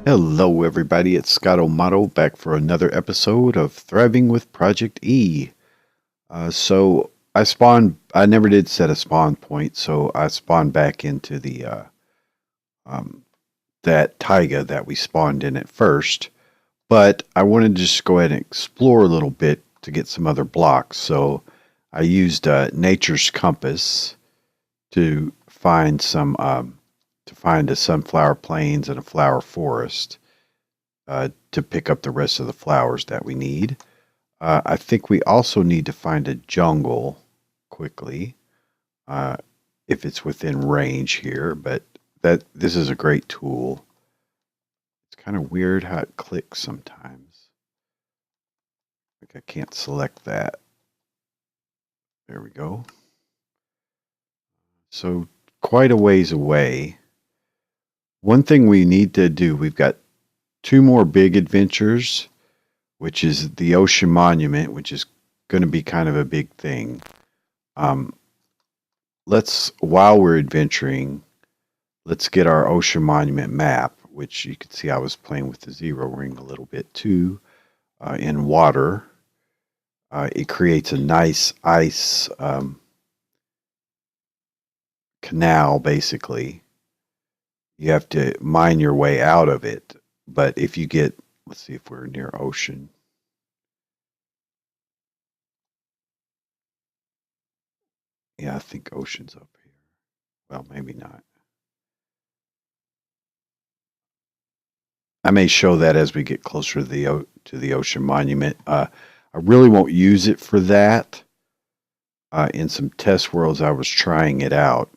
Hello, everybody. It's Scott O'Mato back for another episode of Thriving with Project E. I never did set a spawn point, so I spawned back into um, that taiga that we spawned in at first. But I wanted to just go ahead and explore a little bit to get some other blocks. So I used Nature's Compass to find a sunflower plains and a flower forest. To pick up the rest of the flowers that we need. I think we also need to find a jungle quickly, uh, if it's within range here, but this is a great tool. It's kind of weird how it clicks sometimes. Like I can't select that. There we go. So quite a ways away. One thing we need to do, we've got two more big adventures, which is the Ocean Monument, which is going to be kind of a big thing. Um, while we're adventuring, let's get our Ocean Monument map, which you can see I was playing with the zero ring a little bit too, in water. It creates a nice ice canal, basically. You have to mine your way out of it. But if you get, let's see if we're near ocean. Yeah, I think ocean's up here. Well, maybe not. I may show that as we get closer to the Ocean Monument. I really won't use it for that. In some test worlds, I was trying it out,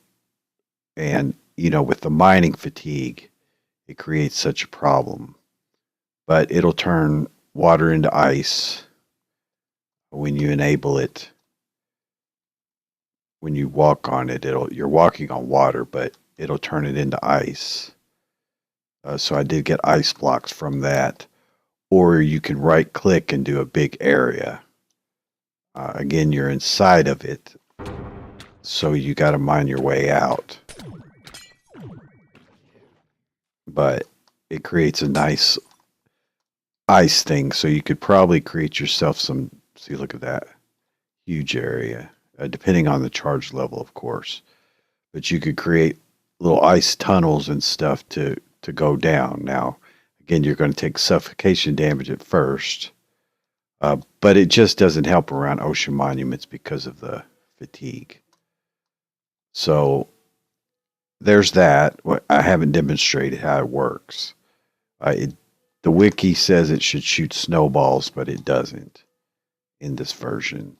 and with the mining fatigue, it creates such a problem. But it'll turn water into ice when you enable it. When you walk on it, you're walking on water, but it'll turn it into ice. So I did get ice blocks from that. Or you can right click and do a big area. Again, you're inside of it, so you got to mine your way out. But it creates a nice ice thing, so you could probably create yourself some. See, look at that huge area, depending on the charge level, of course. But you could create little ice tunnels and stuff to go down. Now, again, you're going to take suffocation damage at first, but it just doesn't help around ocean monuments because of the fatigue. So there's that. I haven't demonstrated how it works. The wiki says it should shoot snowballs, but it doesn't in this version.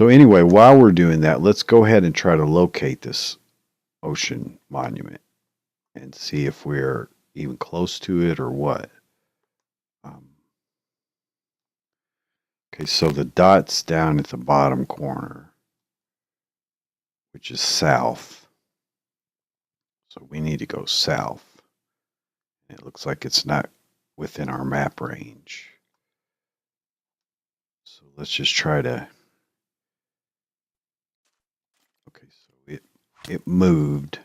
So anyway, while we're doing that, let's go ahead and try to locate this ocean monument and see if we're even close to it or what. Okay, so the dot's down at the bottom corner, which is south. So we need to go south. It looks like it's not within our map range. So let's just try to. Okay, so it moved.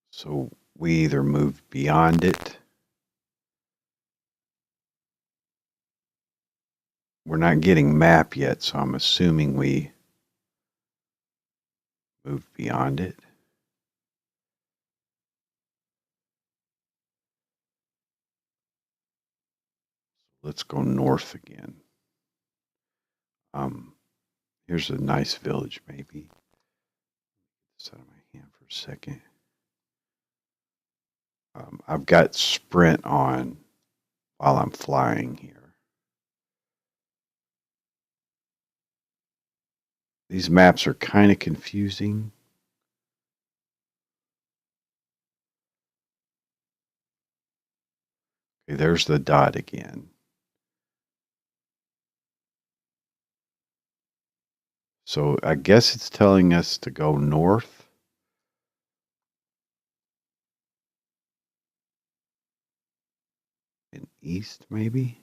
So we either moved beyond it. We're not getting map yet, so I'm assuming we moved beyond it. Let's go north again. Here's a nice village, maybe. Set out of my hand for a second. I've got sprint on while I'm flying here. These maps are kind of confusing. Okay, there's the dot again. So I guess it's telling us to go north. And east, maybe?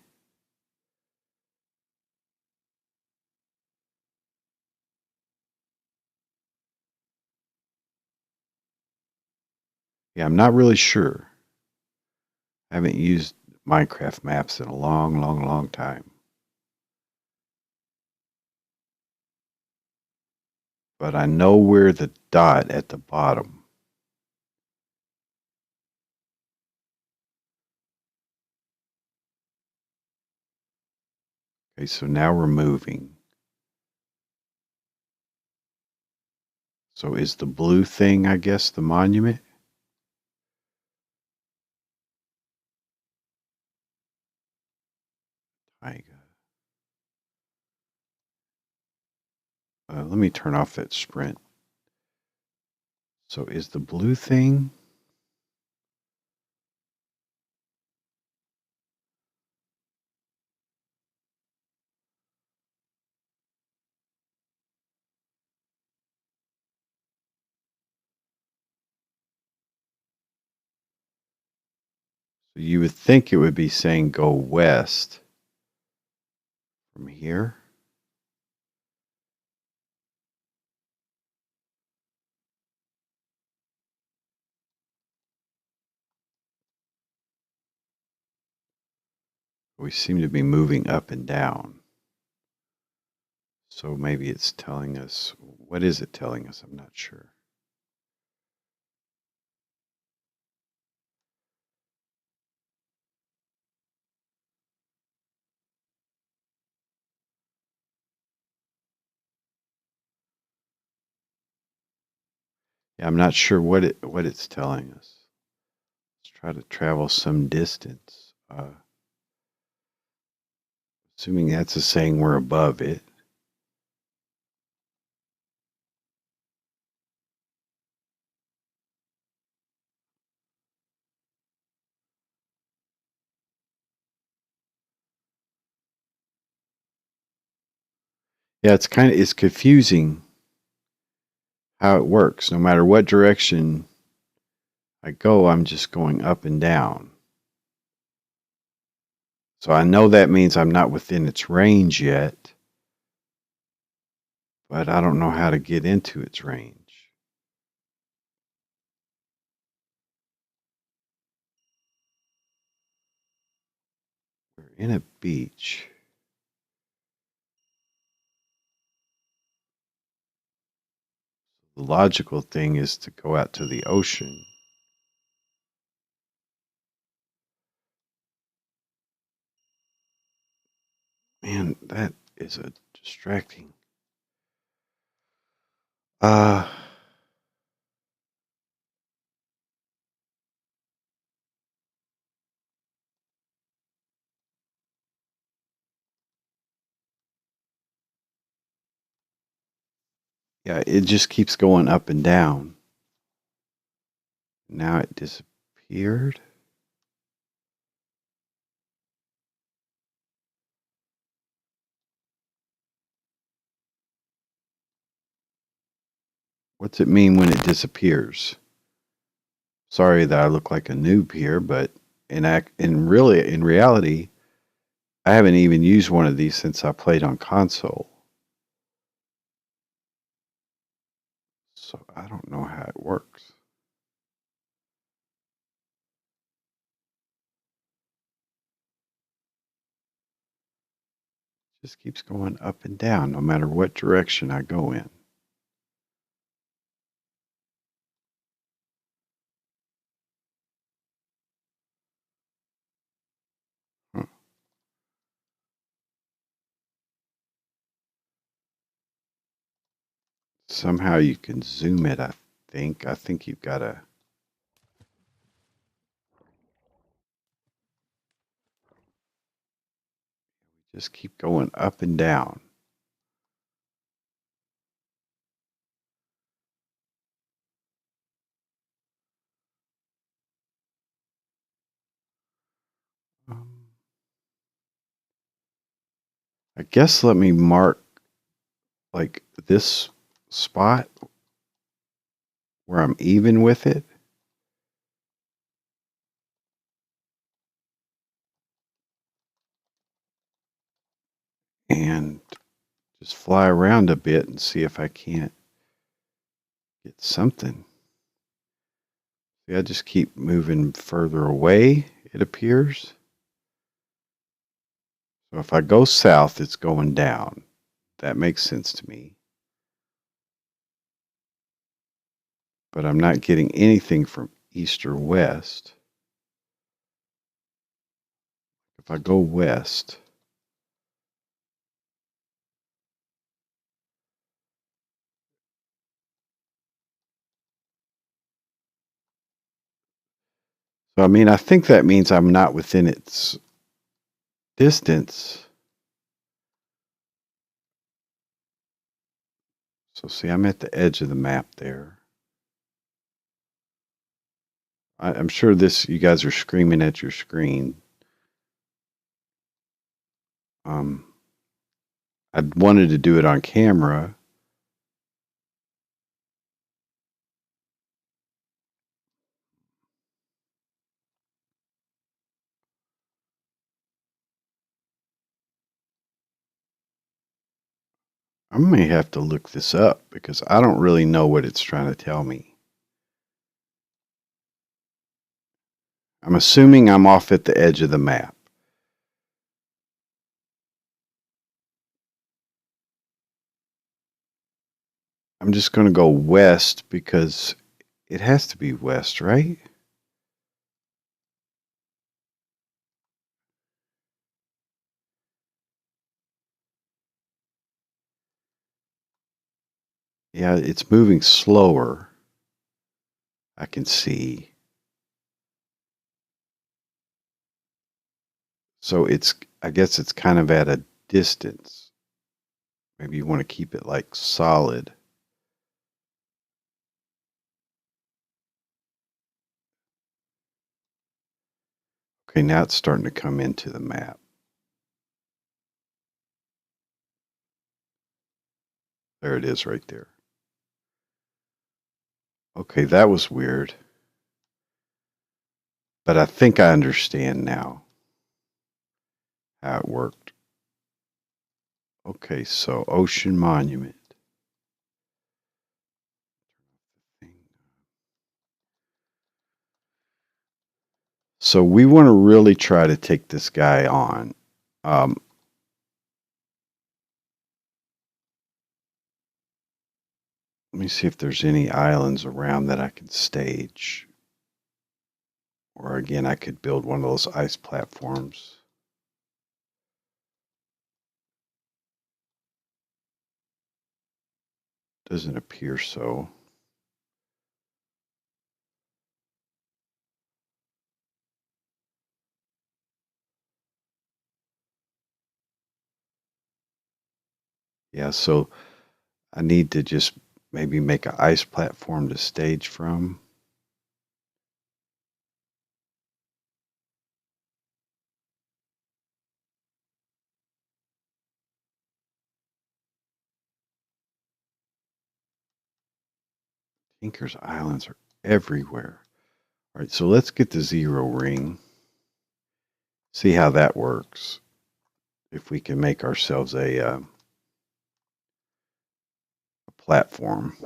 Yeah, I'm not really sure. I haven't used Minecraft maps in a long, long, long time. But I know where the dot at the bottom. Okay, so now we're moving. So is the blue thing, I guess, the monument? Let me turn off that sprint. So is the blue thing? So you would think it would be saying go west from here. We seem to be moving up and down. So maybe it's telling us, what is it telling us? I'm not sure. Yeah, I'm not sure what it's telling us. Let's try to travel some distance. Assuming that's a saying we're above it. Yeah, it's confusing how it works. No matter what direction I go, I'm just going up and down. So I know that means I'm not within its range yet, but I don't know how to get into its range. We're in a beach. The logical thing is to go out to the ocean. Man, that is a distracting. Uh yeah, it just keeps going up and down. Now it disappeared. What's it mean when it disappears? Sorry that I look like a noob here, but in reality, I haven't even used one of these since I played on console. So I don't know how it works. It just keeps going up and down no matter what direction I go in. Huh. Somehow you can zoom it, I think. I think you've got to just keep going up and down. Um, I guess let me mark like this spot where I'm even with it. And just fly around a bit and see if I can't get something. See, I just keep moving further away, it appears. So if I go south, it's going down. That makes sense to me. But I'm not getting anything from east or west. If I go west, so I mean, I think that means I'm not within its distance. So see, I'm at the edge of the map there. I'm sure you guys are screaming at your screen. I wanted to do it on camera. I may have to look this up because I don't really know what it's trying to tell me. I'm assuming I'm off at the edge of the map. I'm just going to go west because it has to be west, right? Yeah, it's moving slower. I can see. So I guess it's kind of at a distance. Maybe you want to keep it like solid. Okay, now it's starting to come into the map. There it is right there. Okay, that was weird. But I think I understand now how it worked. Okay, so Ocean Monument. So we want to really try to take this guy on. Let me see if there's any islands around that I can stage. Or again, I could build one of those ice platforms. Doesn't appear so. Yeah, so I need to just maybe make an ice platform to stage from. Tinker's Islands are everywhere. All right, so let's get the zero ring. See how that works. If we can make ourselves a platform.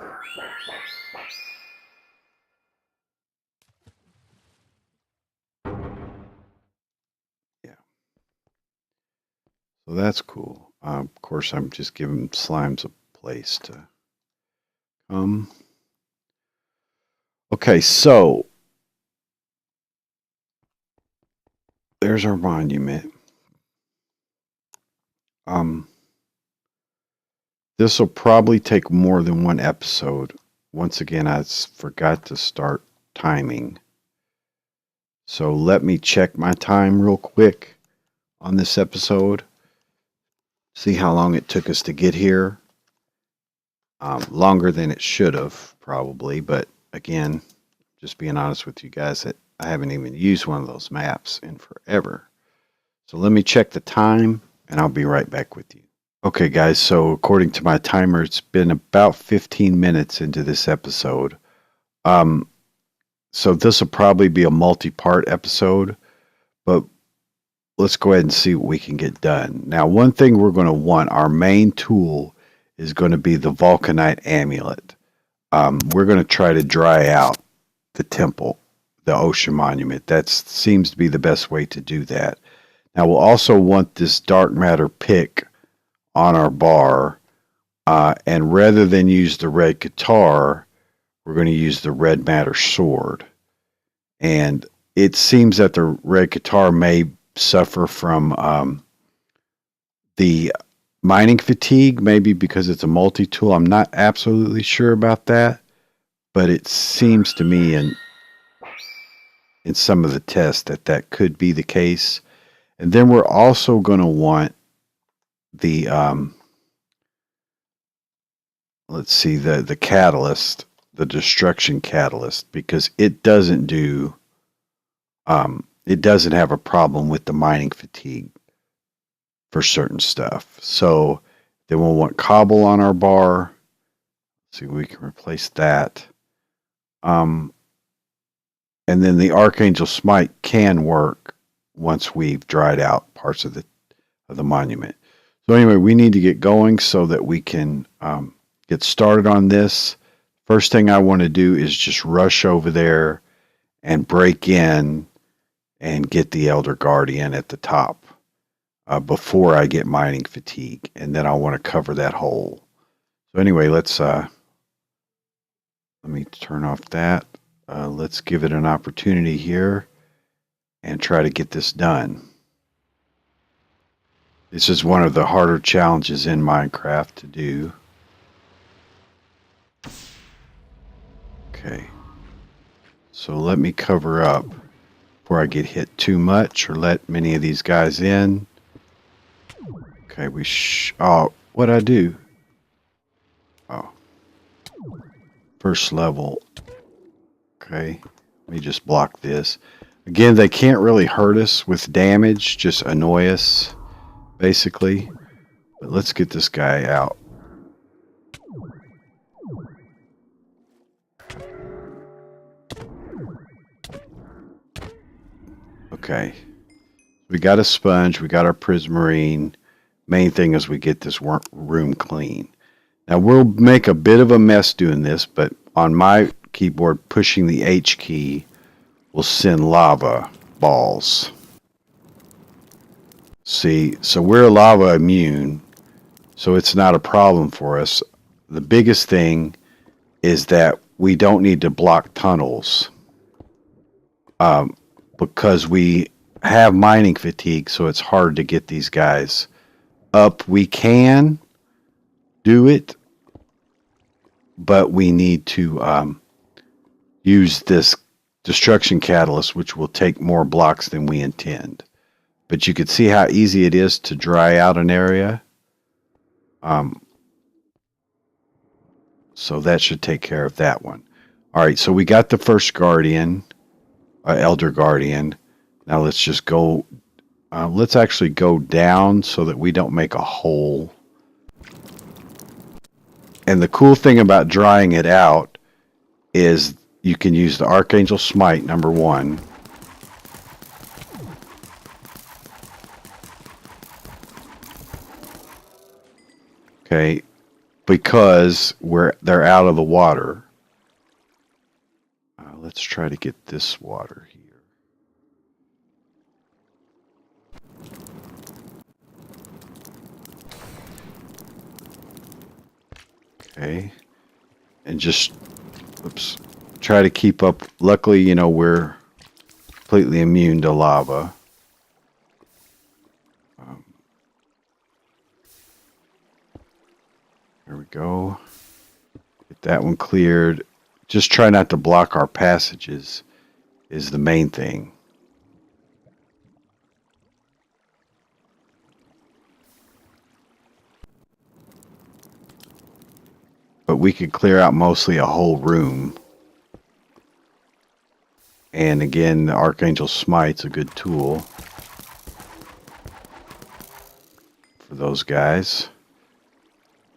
Yeah. So that's cool. Of course, I'm just giving slimes a place to come. Okay, so there's our monument. This will probably take more than one episode. Once again, I forgot to start timing. So let me check my time real quick on this episode. See how long it took us to get here. Longer than it should have, probably. But again, just being honest with you guys, that I haven't even used one of those maps in forever. So let me check the time, and I'll be right back with you. Okay, guys, so according to my timer, it's been about 15 minutes into this episode. So this will probably be a multi-part episode, but let's go ahead and see what we can get done. Now, one thing we're going to want, our main tool is going to be the Vulcanite amulet. We're going to try to dry out the temple the ocean monument. That seems to be the best way to do that. Now we'll also want this dark matter pick on our bar, and rather than use the red guitar, we're going to use the red matter sword. And it seems that the red guitar may suffer from the mining fatigue, maybe because it's a multi-tool. I'm not absolutely sure about that, but it seems to me in some of the tests that could be the case. And then we're also going to want the let's see, the catalyst, the destruction catalyst, because it doesn't have a problem with the mining fatigue for certain stuff. So then we'll want cobble on our bar. Let's see if we can replace that. And then the Archangel Smite can work once we've dried out parts of the monument. So anyway, we need to get going so that we can get started on this. First thing I want to do is just rush over there and break in and get the Elder Guardian at the top before I get mining fatigue, and then I want to cover that hole. So anyway, let me turn off that. Let's give it an opportunity here and try to get this done. This is one of the harder challenges in Minecraft to do. Okay. So let me cover up before I get hit too much or let many of these guys in. Okay, oh, what'd I do? Oh. First level. Okay. Let me just block this. Again, they can't really hurt us with damage, just annoy us, basically. But let's get this guy out. Okay. We got a sponge, we got our prismarine. Main thing is we get this room clean. Now we'll make a bit of a mess doing this, but on my keyboard, pushing the H key will send lava balls. See, so we're lava immune, so it's not a problem for us. The biggest thing is that we don't need to block tunnels because we have mining fatigue, so it's hard to get these guys up. We can do it, but we need to use this destruction catalyst, which will take more blocks than we intend. But you can see how easy it is to dry out an area. So that should take care of that one. All right, so we got the first guardian, Elder Guardian. Now let's just go, let's actually go down so that we don't make a hole. And the cool thing about drying it out is you can use the Archangel Smite, #1. Okay, because they're out of the water. Let's try to get this water here. Okay, and just, oops, try to keep up. Luckily, you know, we're completely immune to lava. There we go. Get that one cleared. Just try not to block our passages is the main thing. But we could clear out mostly a whole room. And again, the Archangel Smite's a good tool for those guys.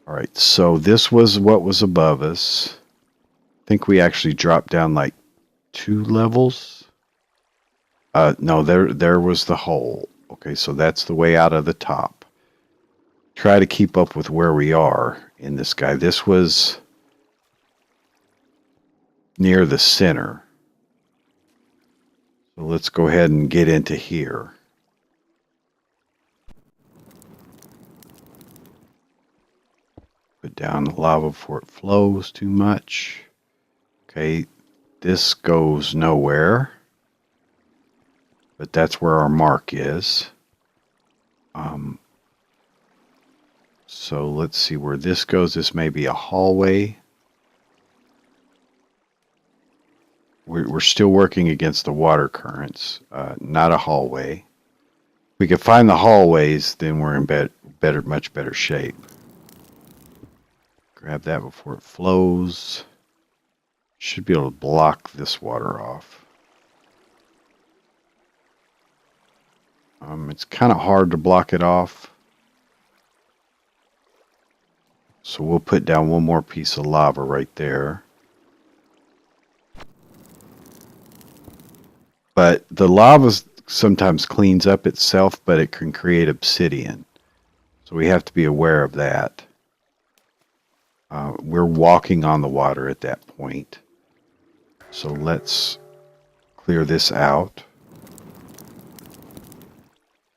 All right, so this was what was above us. I think we actually dropped down like 2 levels. No, there was the hole. Okay, so that's the way out of the top. Try to keep up with where we are in this guy. This was near the center. So let's go ahead and get into here. Put down the lava before it flows too much. Okay, this goes nowhere, but that's where our mark is. So let's see where this goes. This may be a hallway. We're still working against the water currents, not a hallway. If we can find the hallways, then we're in much better shape. Grab that before it flows. Should be able to block this water off. It's kind of hard to block it off. So we'll put down one more piece of lava right there. But the lava sometimes cleans up itself, but it can create obsidian. So we have to be aware of that. We're walking on the water at that point. So let's clear this out.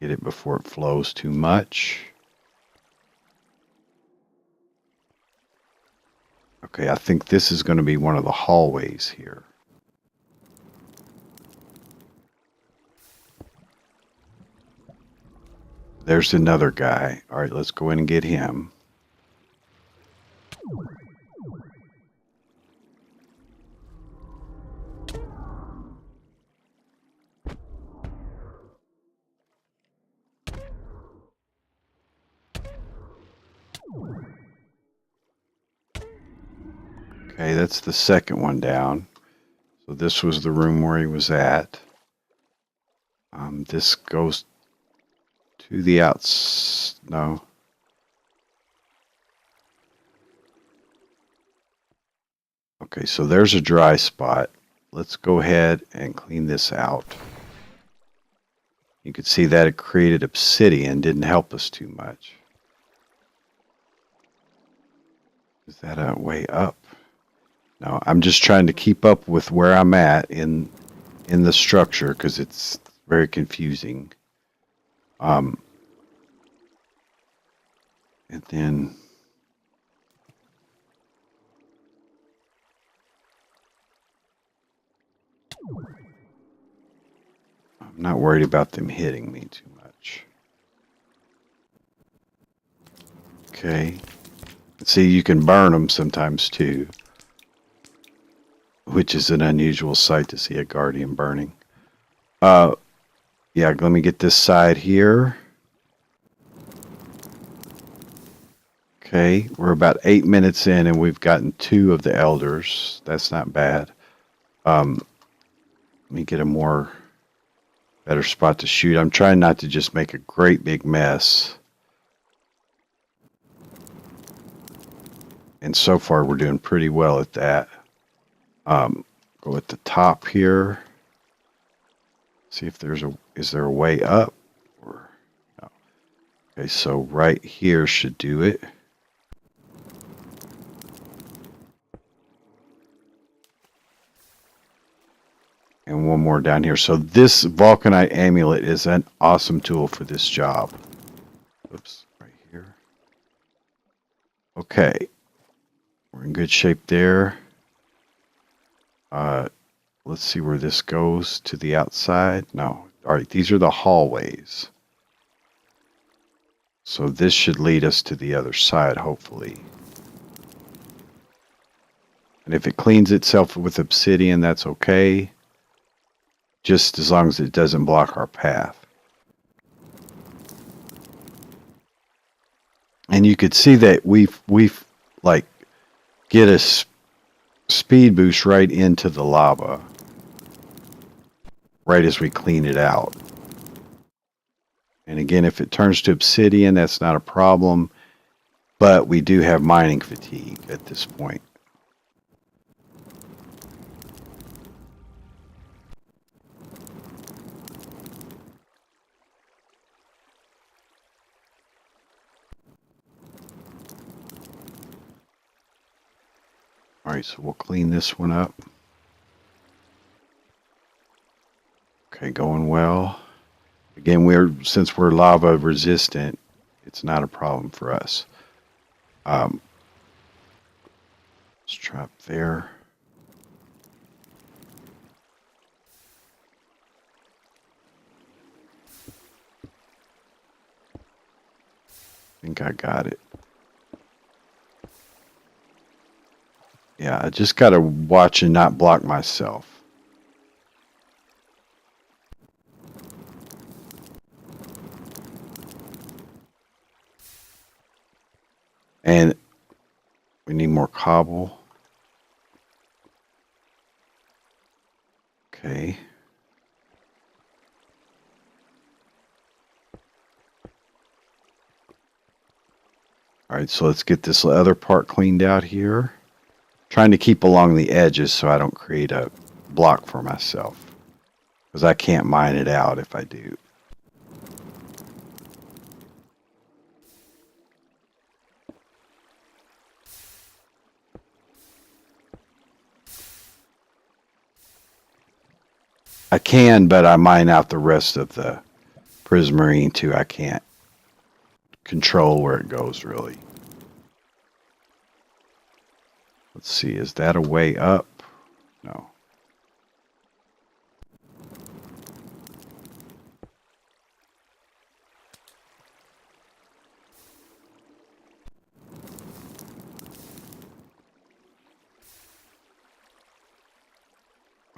Get it before it flows too much. Okay, I think this is going to be one of the hallways here. There's another guy. All right, let's go in and get him. Okay, that's the second one down. So this was the room where he was at. This goes to the outs. No. Okay, so there's a dry spot. Let's go ahead and clean this out. You can see that it created obsidian, didn't help us too much. Is that a way up? No, I'm just trying to keep up with where I'm at in the structure because it's very confusing. And then I'm not worried about them hitting me too much. Okay. See, you can burn them sometimes too, which is an unusual sight to see a guardian burning. Yeah, let me get this side here. Okay, we're about 8 minutes in and we've gotten 2 of the elders. That's not bad. Let me get a better spot to shoot. I'm trying not to just make a great big mess. And so far we're doing pretty well at that. Go at the top here. See if is there a way up? Or no. Okay, so right here should do it. And one more down here. So this Vulcanite amulet is an awesome tool for this job. Oops, right here. Okay. We're in good shape there. Let's see where this goes to the outside. No. All right, these are the hallways. So this should lead us to the other side, hopefully. And if it cleans itself with obsidian, that's okay. Just as long as it doesn't block our path. And you could see that we've like get a speed boost right into the lava right as we clean it out. And again, if it turns to obsidian, that's not a problem, but we do have mining fatigue at this point. All right, so we'll clean this one up. Okay, going well. Again, since we're lava resistant, it's not a problem for us. Let's try up there. I think I got it. Yeah, I just got to watch and not block myself. And we need more cobble. Okay. All right, so let's get this other part cleaned out here. Trying to keep along the edges so I don't create a block for myself. Because I can't mine it out if I do. I can, but I mine out the rest of the prismarine too. I can't control where it goes, really. Let's see, is that a way up? No.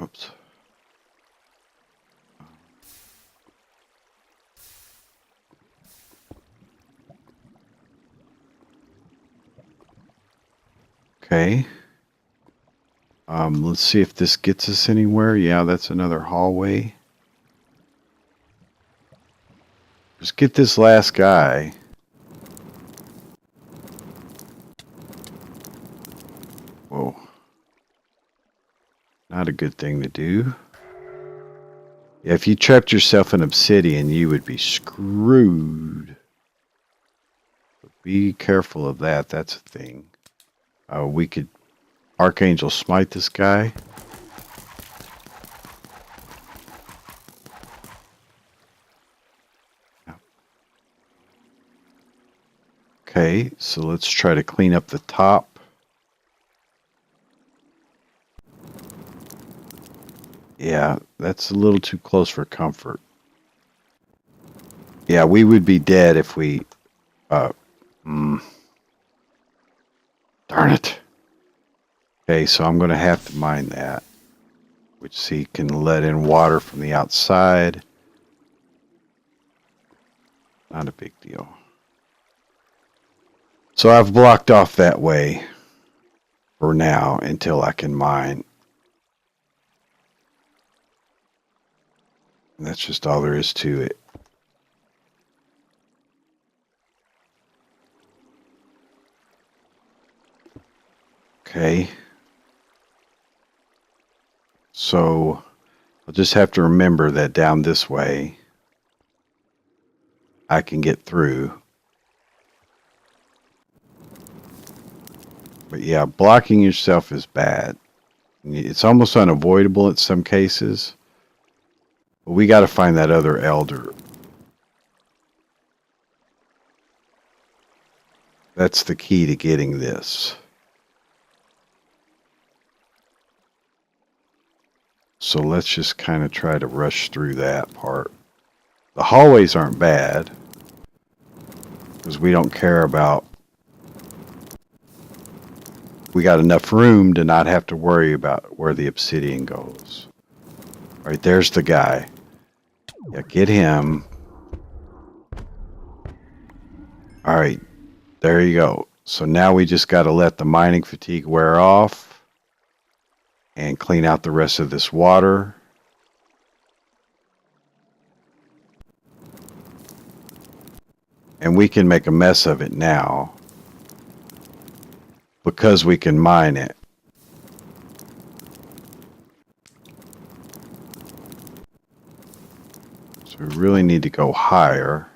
Oops. Okay. Let's see if this gets us anywhere. Yeah, that's another hallway. Just get this last guy. Whoa. Not a good thing to do. Yeah, if you trapped yourself in obsidian, you would be screwed. So be careful of that. That's a thing. We could Archangel smite this guy. Okay, so let's try to clean up the top. Yeah, that's a little too close for comfort. Yeah, we would be dead if we... darn it. Okay, so I'm going to have to mine that. Which, see, can let in water from the outside. Not a big deal. So I've blocked off that way for now until I can mine. And that's just all there is to it. Okay. So I'll just have to remember that down this way I can get through. But yeah, blocking yourself is bad. It's almost unavoidable in some cases. But we got to find that other elder. That's the key to getting this. So let's just kind of try to rush through that part. The hallways aren't bad, because we don't care about... We got enough room to not have to worry about where the obsidian goes. All right, there's the guy. Yeah, get him. All right, there you go. So now we just got to let the mining fatigue wear off and clean out the rest of this water. And we can make a mess of it now because we can mine it. So we really need to go higher.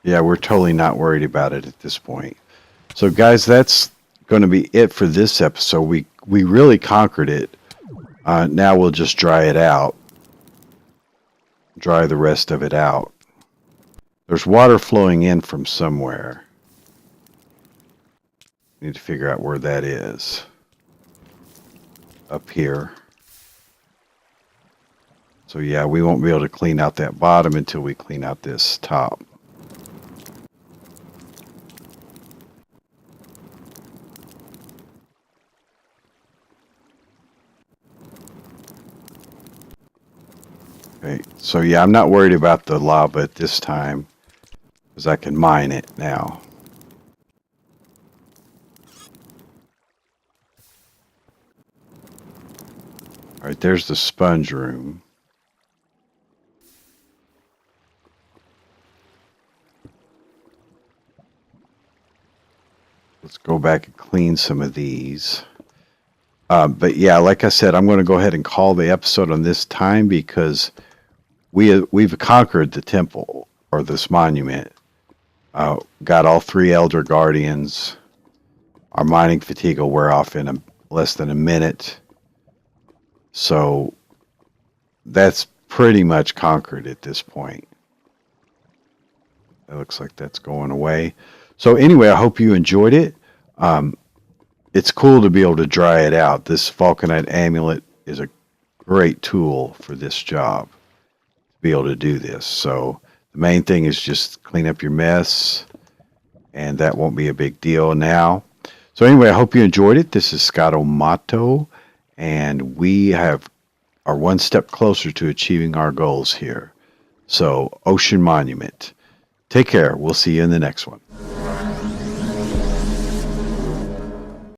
Yeah, we're totally not worried about it at this point. So guys, that's going to be it for this episode. We really conquered it. Now we'll just dry it out. Dry the rest of it out. There's water flowing in from somewhere. Need to figure out where that is. Up here. So yeah, we won't be able to clean out that bottom until we clean out this top. Okay, so yeah, I'm not worried about the lava at this time because I can mine it now. All right, there's the sponge room. Let's go back and clean some of these. But yeah, like I said, I'm going to go ahead and call the episode on this time because we've conquered the temple or this monument. Got all 3 elder guardians. Our mining fatigue will wear off in less than a minute. So that's pretty much conquered at this point. It looks like that's going away. So anyway, I hope you enjoyed it. It's cool to be able to dry it out. This vulcanite amulet is a great tool for this job to be able to do this. So the main thing is just clean up your mess, and that won't be a big deal now. So anyway, I hope you enjoyed it. This is Scott O'Mato, and we are one step closer to achieving our goals here. So Ocean Monument. Take care. We'll see you in the next one.